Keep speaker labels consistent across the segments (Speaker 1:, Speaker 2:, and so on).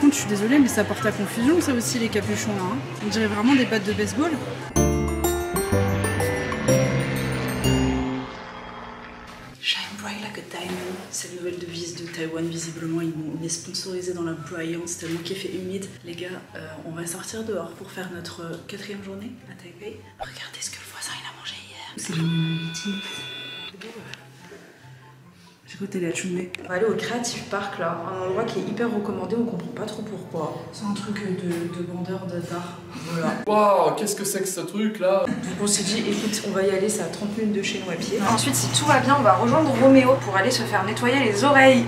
Speaker 1: contre, je suis désolée, mais ça porte à confusion, ça aussi, les capuchons là. Hein. On dirait vraiment des battes de baseball. Shine bright like a diamond. C'est la nouvelle devise de Taïwan, visiblement. On est sponsorisé dans la brillance tellement qu'il fait humide. Les gars, on va sortir dehors pour faire notre 4e journée à Taipei. Regardez ce que le voisin il a mangé hier. C'est le j'ai goûté la chumée.
Speaker 2: On va aller au Creative Park là, un endroit qui est hyper recommandé, on comprend pas trop pourquoi.
Speaker 1: C'est un truc de vendeur d'art.
Speaker 2: Voilà.
Speaker 3: Waouh, qu'est-ce que c'est que ce truc là?
Speaker 2: Donc on s'est dit, écoute, on va y aller, c'est à 30 minutes de chez nous à pied. Ensuite, si tout va bien, on va rejoindre Roméo pour aller se faire nettoyer les oreilles.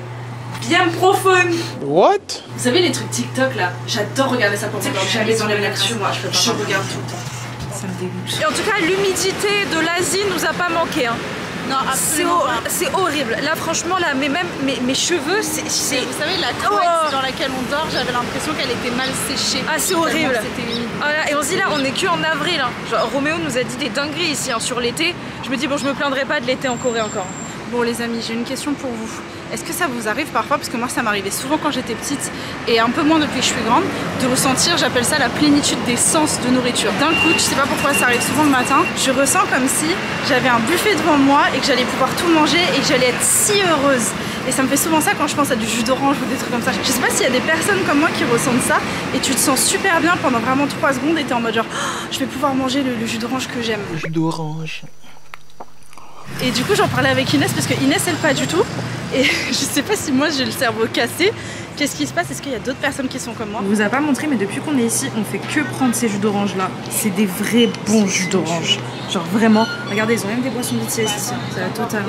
Speaker 2: Bien profondes.
Speaker 3: What?
Speaker 1: Vous savez les trucs TikTok là? J'adore regarder ça pour moi.
Speaker 2: Jamais dans les réactions, moi je
Speaker 1: regarde tout le temps. Ça me dégoûte.
Speaker 2: Et en tout cas, l'humidité de l'Asie nous a pas manqué. Hein.
Speaker 1: Non,
Speaker 2: c'est horrible. Là, franchement, là, mes cheveux, c'est.
Speaker 1: Vous savez, la couette dans laquelle on dort, j'avais l'impression qu'elle était mal séchée.
Speaker 2: Ah, c'est horrible.
Speaker 1: C'était humide.
Speaker 2: Ah, et on se dit là, on est que en avril. Hein. Genre, Roméo nous a dit des dingueries ici hein, sur l'été. Je me dis, bon, je me plaindrai pas de l'été en Corée encore.
Speaker 1: Bon, les amis, j'ai une question pour vous. Est-ce que ça vous arrive parfois, parce que moi ça m'arrivait souvent quand j'étais petite et un peu moins depuis que je suis grande, de ressentir, j'appelle ça la plénitude des sens de nourriture. D'un coup, je sais pas pourquoi ça arrive souvent le matin, je ressens comme si j'avais un buffet devant moi et que j'allais pouvoir tout manger et que j'allais être si heureuse. Et ça me fait souvent ça quand je pense à du jus d'orange ou des trucs comme ça. Je sais pas s'il y a des personnes comme moi qui ressentent ça et tu te sens super bien pendant vraiment 3 secondes et t'es en mode genre oh, je vais pouvoir manger le jus d'orange que j'aime.
Speaker 3: Le jus d'orange.
Speaker 1: Et du coup j'en parlais avec Inès parce que Inès elle pas du tout et je sais pas si moi j'ai le cerveau cassé. Qu'est-ce qui se passe? Est-ce qu'il y a d'autres personnes qui sont comme moi?
Speaker 2: On vous a pas montré mais depuis qu'on est ici on fait que prendre ces jus d'orange là. C'est des vrais bons jus d'orange. Genre vraiment. Regardez ils ont même des boissons BTS ici. C'est la totale.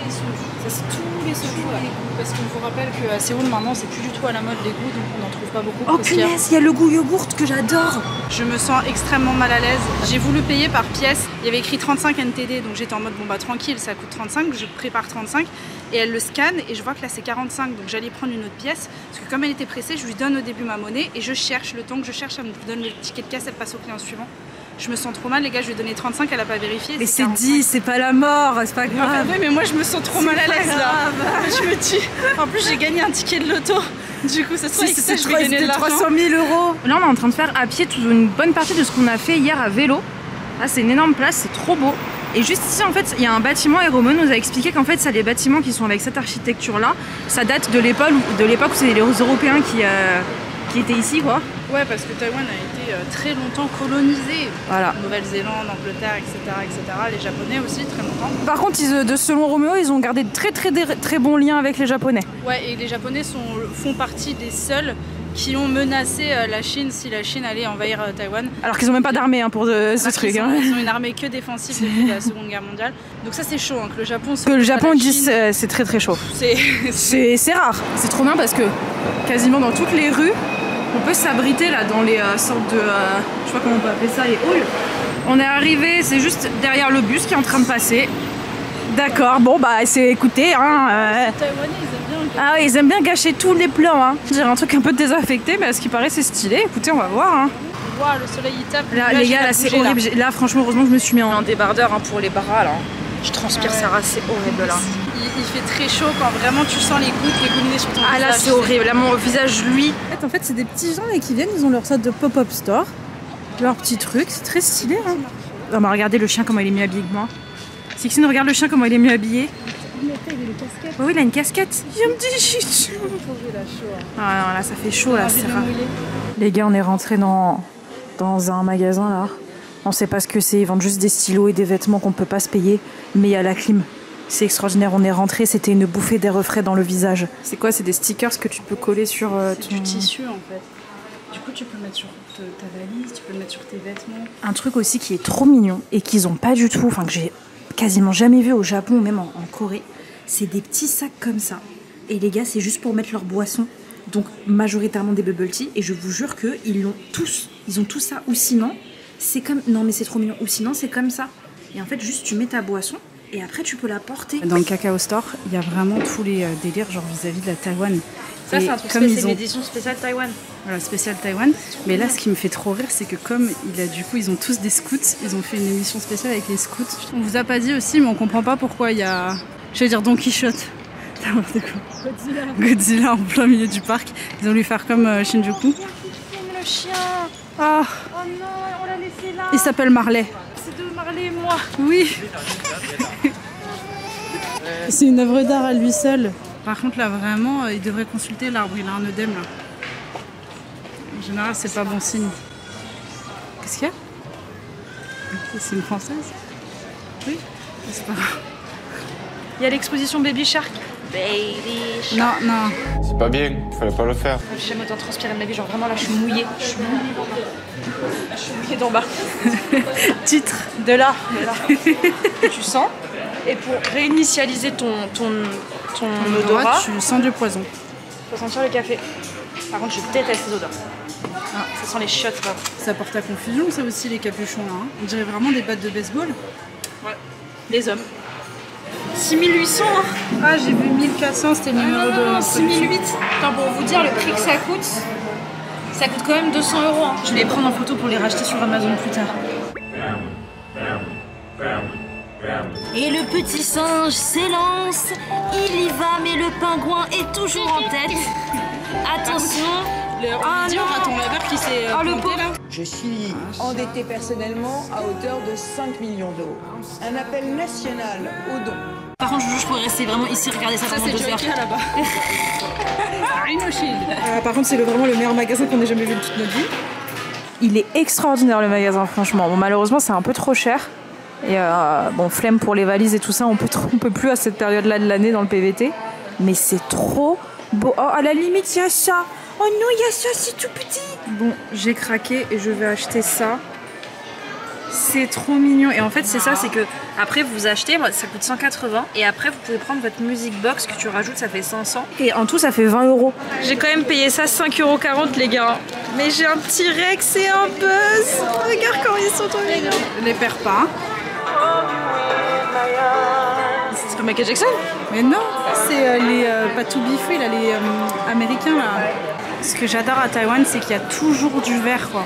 Speaker 1: Ça c'est tous les soju là. Parce qu'on vous rappelle qu'à Séoul maintenant c'est plus du tout à la mode les goûts donc on n'en trouve pas beaucoup.
Speaker 2: Oh punaise, il y a le goût yogourt que j'adore.
Speaker 1: Je me sens extrêmement mal à l'aise. J'ai voulu payer par pièce. Il y avait écrit 35 NTD donc j'étais en mode bon bah tranquille ça coûte 35, je prépare 35 et elle le scanne et je vois que là c'est 45 donc j'allais prendre une autre pièce parce que comme elle était pressée je lui donne au début ma monnaie et je cherche le temps que je cherche elle me donne le ticket de caisse, elle passe au client suivant. Je me sens trop mal les gars, je lui ai donné 35, elle a pas vérifié.
Speaker 2: Mais c'est 10, c'est pas la mort, c'est pas grave.
Speaker 1: Oui mais moi je me sens trop mal à l'aise là. Je me dis, en plus j'ai gagné un ticket de loto. Du coup ça se trouve
Speaker 2: c'était
Speaker 1: je vais gagner de
Speaker 2: 300 000 €. Là on est en train de faire à pied toute une bonne partie de ce qu'on a fait hier à vélo. Là c'est une énorme place, c'est trop beau. Et juste ici en fait il y a un bâtiment et Romain nous a expliqué qu'en fait ça les bâtiments qui sont avec cette architecture là, ça date de l'époque où c'est les Européens qui étaient ici quoi.
Speaker 1: Ouais parce que Taïwan a été très longtemps colonisé.
Speaker 2: Voilà.
Speaker 1: Nouvelle-Zélande, Angleterre, etc. Les Japonais aussi très longtemps.
Speaker 2: Par contre selon Roméo ils ont gardé de très bons liens avec les Japonais.
Speaker 1: Ouais et les Japonais font partie des seuls qui ont menacé la Chine si la Chine allait envahir Taïwan.
Speaker 2: Alors qu'ils ont même pas d'armée hein, pour ce truc.
Speaker 1: Ils ont une armée que défensive depuis la Seconde Guerre mondiale. Donc ça c'est chaud hein, que le Japon...
Speaker 2: Que le Japon dise c'est très chaud. C'est rare. C'est trop bien parce que quasiment dans toutes les rues, on peut s'abriter là dans les sortes de... je sais pas comment on peut appeler ça, les halls. On est arrivé, c'est juste derrière le bus qui est en train de passer. D'accord, bon bah c'est écoutez hein.
Speaker 1: Les Taïwanais ils aiment bien.
Speaker 2: Ah oui, ils aiment bien gâcher tous les plans hein. Je dirais un truc un peu désaffecté mais à ce qui paraît c'est stylé. Écoutez on va voir hein.
Speaker 1: Wow, le soleil il tape.
Speaker 2: Là les gars là c'est horrible. Là franchement heureusement que je me suis mis en débardeur hein, pour les bras là. Je transpire Sarah, c'est horrible là.
Speaker 1: Il fait très chaud quand vraiment tu sens les gouttes de nez sur ton visage.
Speaker 2: Ah là c'est horrible, là mon visage lui.
Speaker 4: En fait c'est des petits gens et qui viennent, ils ont leur sorte de pop-up store, leur petit truc, c'est très stylé hein.
Speaker 2: Oh bah regardez le chien comment il est mieux habillé que moi. Sixine regarde le chien comment il est mieux habillé.
Speaker 4: Il a une casquette.
Speaker 2: Oh oui il a une casquette. Il me dit shit. Ah non là ça fait chaud là c'est rare. Les gars on est rentré dans un magasin là. On sait pas ce que c'est, ils vendent juste des stylos et des vêtements qu'on peut pas se payer, mais il y a la clim. C'est extraordinaire, on est rentré, c'était une bouffée d'air frais dans le visage. C'est quoi? C'est des stickers que tu peux coller sur
Speaker 1: c'est du tissu en fait. Du coup tu peux le mettre sur ta valise, tu peux le mettre sur tes vêtements.
Speaker 2: Un truc aussi qui est trop mignon et qu'ils ont pas du tout, enfin que j'ai quasiment jamais vu au Japon ou même en Corée, c'est des petits sacs comme ça. Et les gars c'est juste pour mettre leurs boissons, donc majoritairement des bubble tea, et je vous jure qu'ils l'ont tous, ils ont tout ça, ou sinon c'est comme, non mais c'est trop mignon, ou sinon c'est comme ça. Et en fait juste tu mets ta boisson et après tu peux la porter.
Speaker 1: Dans le Cacao Store, il y a vraiment tous les délires genre vis-à-vis de la Taïwan.
Speaker 2: Ça c'est un truc spécial, c'est l'édition spéciale Taïwan.
Speaker 1: Voilà, spéciale Taïwan. Mais là ce qui me fait trop rire c'est que comme ils ont tous des scouts, ils ont fait une émission spéciale avec les scouts. On vous a pas dit aussi mais on comprend pas pourquoi il y a, je vais dire Don Quichotte. N'importe quoi. Godzilla en plein milieu du parc. Ils ont voulu faire comme Shinjuku.
Speaker 2: Le chien.
Speaker 1: Ah,
Speaker 2: Oh non, on l'a laissé là.
Speaker 1: il s'appelle Marley.
Speaker 2: C'est de Marley et moi.
Speaker 1: Oui.
Speaker 4: C'est une œuvre d'art à lui seul.
Speaker 1: Par contre là vraiment, il devrait consulter l'arbre. Il a un œdème là. En général, c'est pas bon signe. Qu'est-ce qu'il y a? C'est une française? Oui, c'est pas grave.
Speaker 2: Il y a l'exposition Baby Shark. Baby Shark.
Speaker 1: Non, non.
Speaker 5: C'est pas bien, fallait pas le faire.
Speaker 2: J'ai jamais autant transpiré de ma vie, genre vraiment là je suis mouillée. Je suis mouillée d'en bas.
Speaker 1: Titre.
Speaker 2: De là. Que tu sens. Et pour réinitialiser ton odorat,
Speaker 1: Tu sens du poison.
Speaker 2: faut sentir le café. Par contre, je déteste ces odeurs.
Speaker 1: Ah.
Speaker 2: Ça sent les chiottes là.
Speaker 1: Ça porte à confusion, ça aussi, les capuchons là. Hein. On dirait vraiment des battes de baseball.
Speaker 2: Ouais. Les hommes. 6800 hein.
Speaker 1: Ah, j'ai vu 1400, c'était le numéro de.
Speaker 2: 6008. Attends, pour vous dire le prix que ça coûte quand même 200 €. Hein. Je vais les prendre en photo pour les racheter sur Amazon plus tard.
Speaker 6: Et le petit singe s'élance, il y va, mais le pingouin est toujours en tête. Attention,
Speaker 1: Ah non, raton laveur qui s'est planté là.
Speaker 7: Je suis endetté personnellement à hauteur de 5 millions d'euros. Un appel national aux dons.
Speaker 6: par contre je pourrais rester vraiment ici regarder ça pendant 2 heures.
Speaker 1: là-bas. Rhino Shield.
Speaker 4: Par contre, c'est vraiment le meilleur magasin qu'on ait jamais vu de toute notre vie. Il est extraordinaire le magasin, franchement. Bon, malheureusement, c'est un peu trop cher. Et bon, flemme pour les valises et tout ça, on peut plus à cette période-là de l'année dans le PVT. Mais c'est trop beau. Oh, à la limite, il y a ça. Oh non, il y a ça, c'est tout petit. Bon, j'ai craqué et je vais acheter ça. C'est trop mignon. Et en fait, c'est ça, c'est que après vous achetez, ça coûte 180. Et après, vous pouvez prendre votre music box que tu rajoutes, ça fait 500. Et en tout, ça fait 20 €. J'ai quand même payé ça 5,40 €, les gars. Mais j'ai un petit Rex et un Buzz. Regarde comment ils sont trop mignons.
Speaker 1: Les perds pas.
Speaker 2: C'est comme Michael Jackson.
Speaker 1: Mais non, c'est les pas to be free, là, les américains là. Ce que j'adore à Taïwan, c'est qu'il y a toujours du vert quoi.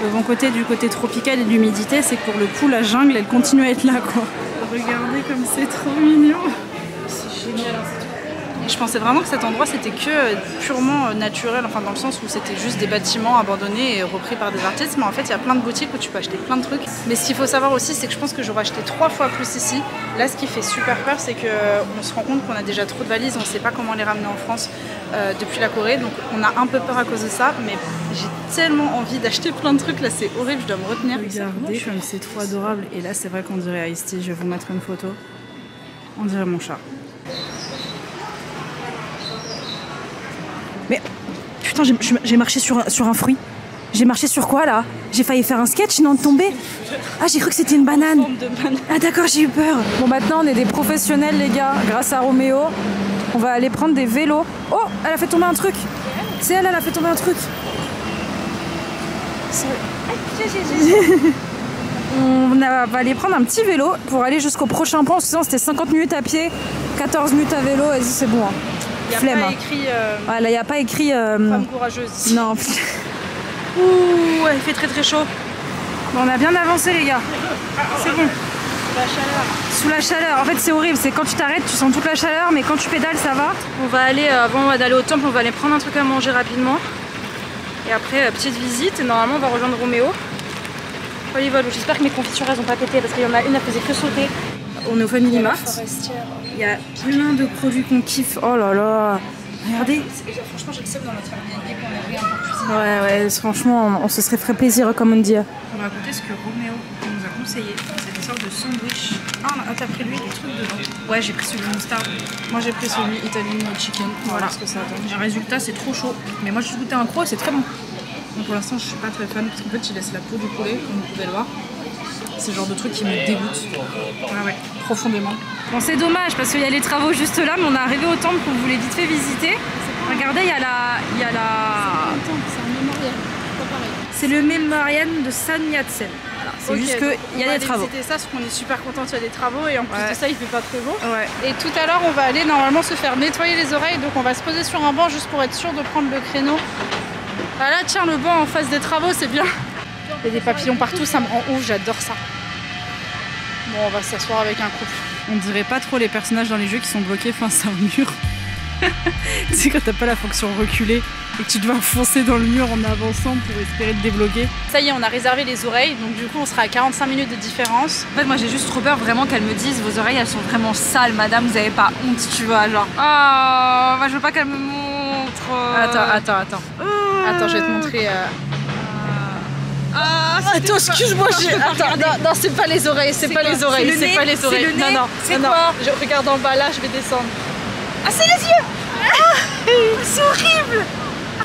Speaker 1: Le bon côté du côté tropical et de l'humidité, c'est que pour le coup, la jungle, elle continue à être là quoi. Regardez comme c'est trop mignon. C'est génial. Et je pensais vraiment que cet endroit c'était que purement naturel, enfin dans le sens où c'était juste des bâtiments abandonnés et repris par des artistes, mais en fait il y a plein de boutiques où tu peux acheter plein de trucs. Mais ce qu'il faut savoir aussi, c'est que je pense que j'aurais acheté 3 fois plus ici. Là, ce qui fait super peur, c'est qu'on se rend compte qu'on a déjà trop de valises, on ne sait pas comment les ramener en France depuis la Corée, donc on a un peu peur à cause de ça, mais j'ai tellement envie d'acheter plein de trucs, là c'est horrible, je dois me retenir. Regardez comme c'est trop adorable, et là c'est vrai qu'on dirait Ice-T, je vais vous mettre une photo, on dirait mon chat.
Speaker 2: Mais putain, j'ai marché sur un fruit. J'ai marché sur quoi là? J'ai failli faire un sketch, non, de tomber. Ah, j'ai cru que c'était une banane. Ah d'accord, j'ai eu peur. Bon, maintenant on est des professionnels les gars, grâce à Roméo. On va aller prendre des vélos. Oh, elle a fait tomber un truc. C'est elle a fait tomber un truc. On va aller prendre un petit vélo pour aller jusqu'au prochain point. Sinon c'était 50 minutes à pied, 14 minutes à vélo. Vas-y, c'est bon. Hein.
Speaker 1: Il n'y a pas écrit
Speaker 2: là, il n'y a pas écrit
Speaker 1: femme courageuse ici.
Speaker 2: Non. Ouh, il fait très très chaud. Bon, on a bien avancé les gars. C'est bon.
Speaker 1: La chaleur.
Speaker 2: Sous la chaleur. En fait, c'est horrible. C'est quand tu t'arrêtes, tu sens toute la chaleur, mais quand tu pédales, ça va. On va aller, avant d'aller au temple, on va aller prendre un truc à manger rapidement. Et après, petite visite. Et normalement, on va rejoindre Roméo. Olive, j'espère que mes confitures, elles ont pas pété parce qu'il y en a une, elle faisait que sauter. On est au Family Mart. Il y a plein de produits qu'on kiffe. Oh là là. Regardez.
Speaker 1: Franchement, j'ai le seum dans notre Airbnb qu'on ait rien pour cuisiner.
Speaker 2: Ouais, franchement, on se serait fait plaisir, comme on dit.
Speaker 1: On va goûter ce que Roméo nous a conseillé. C'est des sortes de sandwich. Ah, t'as pris lui, des trucs dedans.
Speaker 2: Ouais, j'ai pris celui moutarde.
Speaker 1: Moi, j'ai pris celui Italian chicken. Voilà ce que ça donne.
Speaker 2: Le résultat, c'est trop chaud. Mais moi, j'ai goûté un croc et c'est très bon.
Speaker 1: Donc, pour l'instant, je suis pas très fan parce qu'en fait, il laisse la peau du poulet, comme vous pouvez le voir. C'est le genre de truc qui me dégoûte. Ah ouais, profondément.
Speaker 2: Bon, c'est dommage parce qu'il y a les travaux juste là, mais on est arrivé au temple qu'on voulait vite fait visiter. Regardez, il y a la...
Speaker 1: C'est un mémorial, pas pareil.
Speaker 2: C'est le mémorial de Sun Yat-sen. Voilà. C'est juste qu'il y a des travaux.
Speaker 1: C'était ça, parce qu'on est super content qu'il y a des travaux et en plus de ça, il fait pas très beau.
Speaker 2: Ouais.
Speaker 1: Et tout à l'heure, on va aller normalement se faire nettoyer les oreilles, donc on va se poser sur un banc juste pour être sûr de prendre le créneau. Ah là, tiens, le banc en face des travaux, c'est bien. Il y a des papillons partout, ça me rend ouf, j'adore ça. Bon, on va s'asseoir avec un couple. On dirait pas trop les personnages dans les jeux qui sont bloqués face à un mur. Tu sais, quand t'as pas la fonction reculer et que tu dois foncer dans le mur en avançant pour espérer te débloquer. Ça y est, on a réservé les oreilles, donc du coup on sera à 45 minutes de différence.
Speaker 4: En fait, moi j'ai juste trop peur vraiment qu'elle me dise vos oreilles elles sont vraiment sales, madame, vous avez pas honte, tu vois, genre. Ah, bah, je veux pas qu'elle me montre.
Speaker 1: Attends, je vais te montrer. Attends, excuse-moi, attends, non, c'est pas les oreilles, c'est pas les oreilles, c'est pas les oreilles. Non, je regarde en bas là, je vais descendre.
Speaker 4: Ah, c'est les yeux. C'est horrible.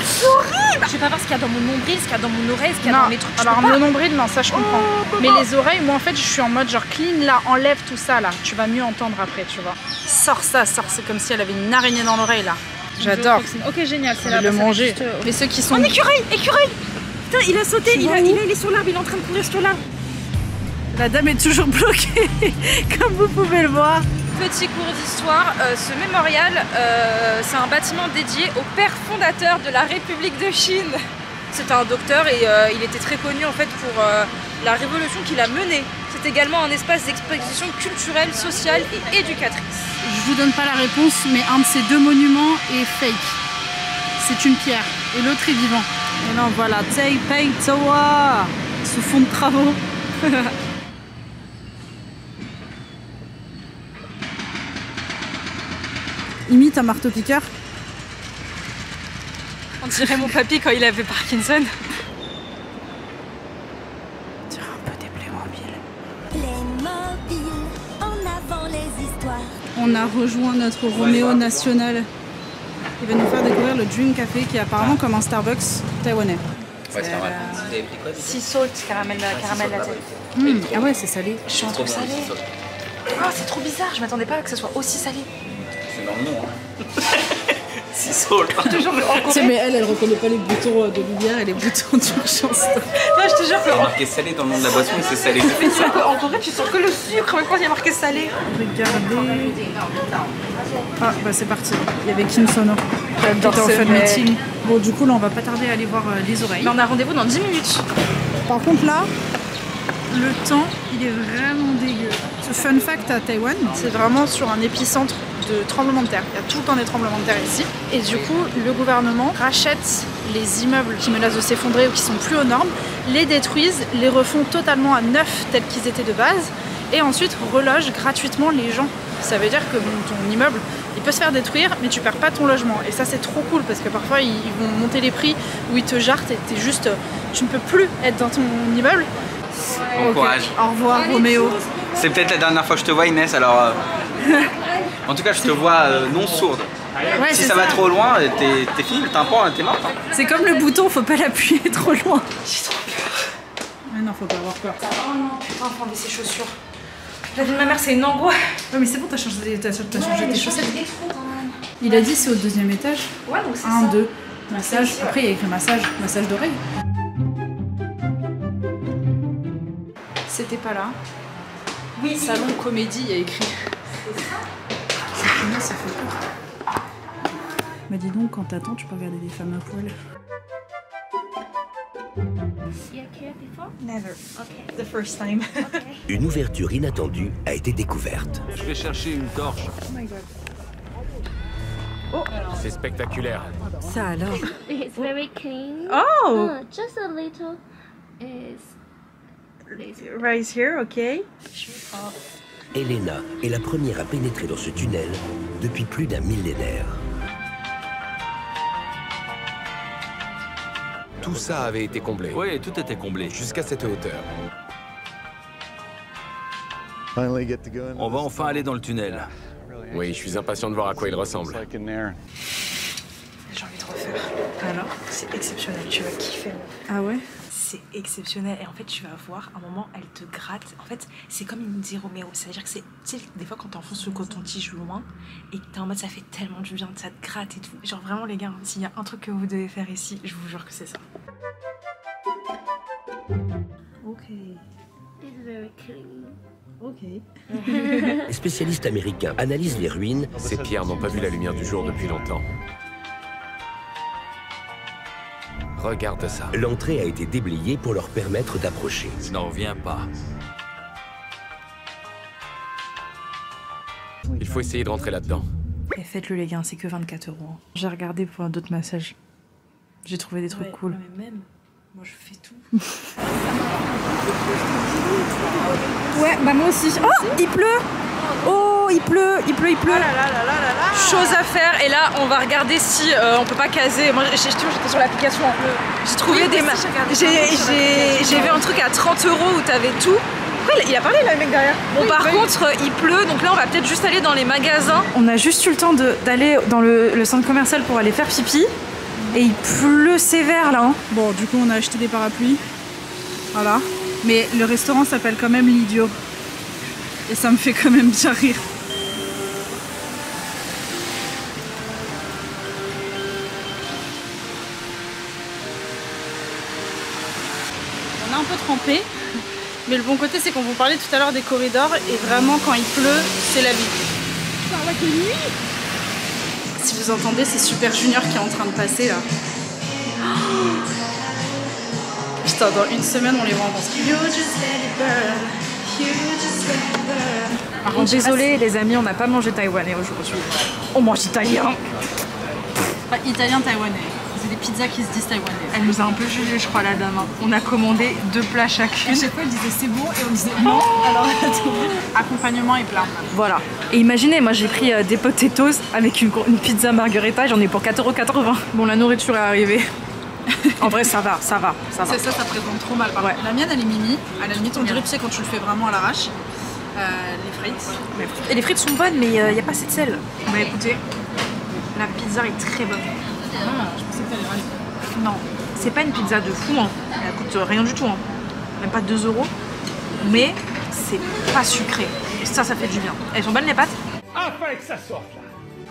Speaker 4: C'est horrible. Je sais pas voir ce qu'il y a dans mon nombril, ce qu'il y a dans mon oreille, ce qu'il y a dans mes trucs.
Speaker 1: Alors le nombril, non, ça je comprends. Mais les oreilles, moi en fait, je suis en mode genre clean là, enlève tout ça là. Tu vas mieux entendre après, tu vois. Sors ça, c'est comme si elle avait une araignée dans l'oreille là. J'adore.
Speaker 4: Ok, génial, c'est
Speaker 1: là. Le manger. Mais ceux qui sont.
Speaker 4: Un écureuil. Putain, il a sauté, il est sur l'arbre, il est en train de courir sur l'arbre.
Speaker 1: La dame est toujours bloquée, comme vous pouvez le voir.
Speaker 4: Petit cours d'histoire, ce mémorial, c'est un bâtiment dédié au père fondateur de la République de Chine. C'était un docteur et il était très connu en fait pour la révolution qu'il a menée. C'est également un espace d'exposition culturelle, sociale et éducatrice.
Speaker 1: Je vous donne pas la réponse, mais un de ces deux monuments est fake. C'est une pierre et l'autre est vivant. Et non, voilà, Taipei Tower, sous fond de travaux. Imite un marteau-piqueur.
Speaker 4: On dirait mon papy quand il avait Parkinson.
Speaker 1: On dirait un peu des Playmobil.
Speaker 6: Playmobil, en avant les histoires.
Speaker 1: On a rejoint notre Roméo national. Il va nous faire découvrir le Dream Café qui est apparemment comme un Starbucks taïwanais.
Speaker 8: Ouais, c'est normal. Vous avez pris quoi?
Speaker 4: Sea salt, caramel latte.
Speaker 1: Ah ouais, c'est salé.
Speaker 4: Je suis un truc salé. Ah, c'est trop bizarre, je m'attendais pas à que ce soit aussi salé.
Speaker 8: C'est dans le nom, hein. C'est saut.
Speaker 1: Tu sais, mais elle reconnaît pas les boutons de lumière et les boutons d'urgence.
Speaker 4: Non, je te jure que.
Speaker 8: Il y a marqué salé dans le nom de la boisson et c'est salé.
Speaker 4: En Corée, tu sens que le sucre, même quand il y a marqué salé.
Speaker 1: Regardez. Ah, bah c'est parti. Il y avait Kim Sono.
Speaker 4: J'adore
Speaker 1: en
Speaker 4: ce
Speaker 1: fait
Speaker 4: mec.
Speaker 1: meeting. Bon, du coup, là, on va pas tarder à aller voir les oreilles.
Speaker 4: Mais on a rendez-vous dans 10 minutes.
Speaker 1: Par contre, là, le temps, il est vraiment dégueu. Ce fun fact à Taïwan, c'est vraiment sur un épicentre de tremblements de terre. Il y a tout le temps des tremblements de terre ici. Et du coup, le gouvernement rachète les immeubles qui menacent de s'effondrer ou qui sont plus aux normes, les détruisent, les refont totalement à neuf tels qu'ils étaient de base, et ensuite reloge gratuitement les gens. Ça veut dire que ton immeuble, il peut se faire détruire, mais tu perds pas ton logement. Et ça, c'est trop cool parce que parfois, ils vont monter les prix ou ils te jartent et t'es juste, tu ne peux plus être dans ton immeuble.
Speaker 8: Bon courage.
Speaker 1: Au revoir, Roméo.
Speaker 8: C'est peut-être la dernière fois que je te vois, Inès, alors. En tout cas, je te vois non sourde.
Speaker 1: Ouais,
Speaker 8: si ça va trop loin, t'es fini, t'es mort. Hein.
Speaker 1: C'est comme le bouton, faut pas l'appuyer trop loin. J'ai trop peur. Mais non, faut pas avoir peur.
Speaker 4: Oh non, putain, faut enlever ses chaussures. La vie de ma mère, c'est une angoisse.
Speaker 1: Ouais, mais c'est bon, t'as changé tes chaussettes. Il a dit c'est au 2e étage.
Speaker 4: Ouais, donc c'est
Speaker 1: 1,
Speaker 4: ça.
Speaker 1: 2, massage. Après, il y a écrit massage d'oreille. C'était pas là.
Speaker 4: Oui,
Speaker 1: salon comédie, il y a écrit. C'est ça. Ça fait peur. Mais dis donc, quand t'attends, tu peux regarder des femmes à poil.
Speaker 4: Never. Okay. The first time.
Speaker 9: Une ouverture inattendue a été découverte.
Speaker 10: Je vais chercher une torche.
Speaker 1: Oh my god.
Speaker 10: Oh. C'est spectaculaire.
Speaker 1: Ça alors.
Speaker 6: It's very clean.
Speaker 1: Oh!
Speaker 6: Just a little. Is
Speaker 1: Right here, okay.
Speaker 9: Elena est la première à pénétrer dans ce tunnel depuis plus d'un millénaire.
Speaker 10: Tout ça avait été comblé. Oui, tout était comblé, jusqu'à cette hauteur. On va enfin aller dans le tunnel. Oui, je suis impatient de voir à quoi il ressemble.
Speaker 4: J'ai envie de refaire. Alors, c'est exceptionnel, tu vas kiffer.
Speaker 1: Ah ouais?
Speaker 4: C'est exceptionnel. Et en fait, tu vas voir, à un moment, elle te gratte. En fait, c'est comme une Zero Romeo. C'est-à-dire que c'est, tu sais, des fois, quand t'enfonces le coton-tige loin, et que t'es en mode, ça fait tellement du bien, ça te gratte et tout. Genre, vraiment, les gars, s'il y a un truc que vous devez faire ici, je vous jure que c'est ça.
Speaker 1: Ok.
Speaker 6: it's very clean.
Speaker 1: Ok.
Speaker 9: Les spécialistes américains analysent les ruines.
Speaker 10: Ces pierres n'ont pas vu la lumière du jour depuis longtemps. Regarde ça.
Speaker 9: L'entrée a été déblayée pour leur permettre d'approcher.
Speaker 10: N'en viens pas. faut essayer de rentrer là-dedans.
Speaker 2: Et faites-le les gars, c'est que 24 €. Hein. J'ai regardé pour d'autres massages. J'ai trouvé des trucs cool.
Speaker 1: Mais même, moi je fais tout.
Speaker 2: Ouais, bah moi aussi. Oh, il pleut. Oh, il pleut.
Speaker 1: Oh là là là là là là.
Speaker 4: Chose à faire, et là on va regarder si on peut pas caser. Moi j'étais sur l'application, j'ai trouvé des j'ai vu un truc à 30 € où t'avais tout. Après, il a parlé là le mec derrière. Bon, par contre il pleut, donc là on va peut-être juste aller dans les magasins.
Speaker 2: On a juste eu le temps d'aller dans le centre commercial pour aller faire pipi. Et il pleut sévère là. Hein.
Speaker 1: Bon, du coup on a acheté des parapluies. Voilà. Mais le restaurant s'appelle quand même l'Idiot. Et ça me fait quand même bien rire. On a un peu trempé. Mais le bon côté c'est qu'on vous parlait tout à l'heure des corridors. Et vraiment quand il pleut, c'est la vie. Si vous entendez, c'est Super Junior qui est en train de passer là. Oh putain, dans une semaine on les voit en France. You just let it burn. You just let it burn.
Speaker 2: Par contre, désolé les amis, on n'a pas mangé taïwanais aujourd'hui. On mange italien.
Speaker 1: Pas italien, taïwanais. C'est des pizzas qui se disent taïwanais.
Speaker 2: Elle nous a un peu jugé, je crois, la dame. On a commandé 2 plats chacune.
Speaker 1: À chaque fois, elle disait c'est bon et on disait non. Alors, accompagnement et plat.
Speaker 2: Voilà. Et imaginez, moi j'ai pris des potatoes avec une pizza margherita, j'en ai pour 4,80 €. Bon, la nourriture est arrivée. En vrai, ça va.
Speaker 1: Ça présente trop mal. Par contre, la mienne, elle est mimi. À la limite, on dirait, tu sais, quand tu le fais vraiment à l'arrache. Les frites.
Speaker 2: Et les frites sont bonnes, mais il n'y a pas assez de sel.
Speaker 1: Bah écoutez,
Speaker 2: la pizza est très bonne.
Speaker 1: Ah, je pensais que t'allais râler.
Speaker 2: Non, c'est pas une pizza de fou, hein. Elle coûte rien du tout, hein. Même pas 2 €. Mais c'est pas sucré. Et ça fait du bien. Elles sont bonnes les pâtes?
Speaker 3: Enfin que ça sorte là.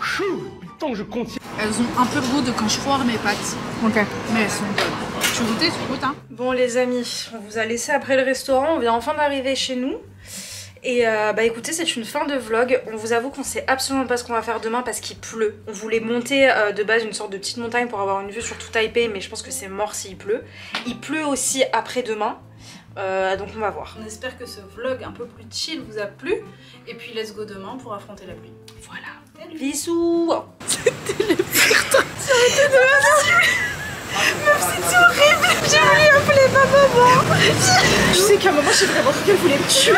Speaker 3: Chou, putain, je contiens.
Speaker 1: Elles ont un peu le goût de quand je foire mes pâtes.
Speaker 2: Ok.
Speaker 1: Mais elles sont bonnes. Tu goûtes, hein?
Speaker 2: Bon les amis, on vous a laissé après le restaurant. On vient enfin d'arriver chez nous. Et bah écoutez, c'est une fin de vlog. On vous avoue qu'on sait absolument pas ce qu'on va faire demain parce qu'il pleut. On voulait monter de base une sorte de petite montagne pour avoir une vue sur tout Taipei, mais je pense que c'est mort s'il pleut. Il pleut aussi après-demain, donc on va voir.
Speaker 1: On espère que ce vlog un peu plus chill vous a plu. Et puis let's go demain pour affronter la pluie.
Speaker 2: Voilà. Bisous.
Speaker 1: C'était les pires tortures de la vie. Meuf, c'était horrible. J'ai voulu appeler ma maman. Je sais qu'à un moment, j'ai vraiment cru qu'elle voulait me tuer.